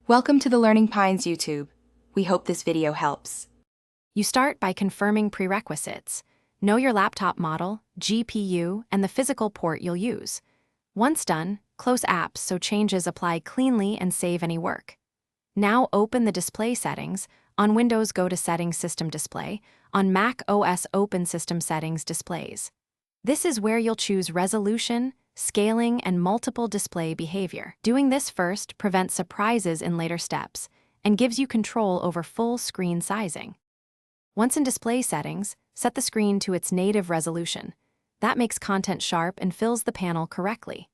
Welcome to the Learning Pines YouTube. We hope this video helps. You start by confirming prerequisites. Know your laptop model, GPU, and the physical port you'll use. Once done, close apps so changes apply cleanly and save any work. Now open the display settings. On Windows, go to Settings System Display. On Mac OS, open System Settings Displays. This is where you'll choose resolution, scaling, and multiple display behavior. Doing this first prevents surprises in later steps and gives you control over full screen sizing. Once in display settings, set the screen to its native resolution. That makes content sharp and fills the panel correctly.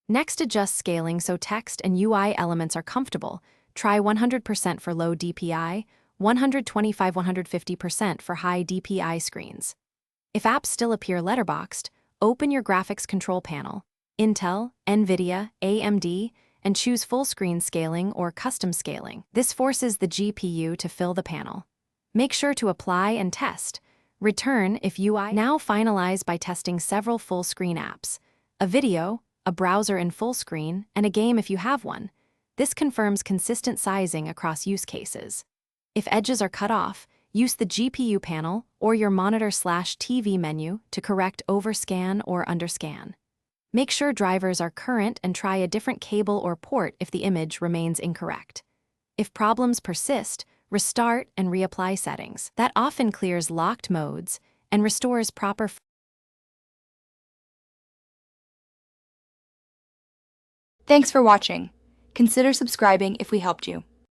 Next, adjust scaling so text and UI elements are comfortable. Try 100% for low DPI, 125-150% for high DPI screens. If apps still appear letterboxed, open your graphics control panel, Intel, NVIDIA, AMD, and choose full screen scaling or custom scaling. This forces the GPU to fill the panel. Make sure to apply and test. Return if UI. Now finalize by testing several full screen apps, a video, a browser in full screen, and a game if you have one. This confirms consistent sizing across use cases. If edges are cut off, use the GPU panel or your monitor/TV menu to correct overscan or underscan. Make sure drivers are current and try a different cable or port if the image remains incorrect. If problems persist, restart and reapply settings. That often clears locked modes and restores proper. Thanks for watching. Consider subscribing if we helped you.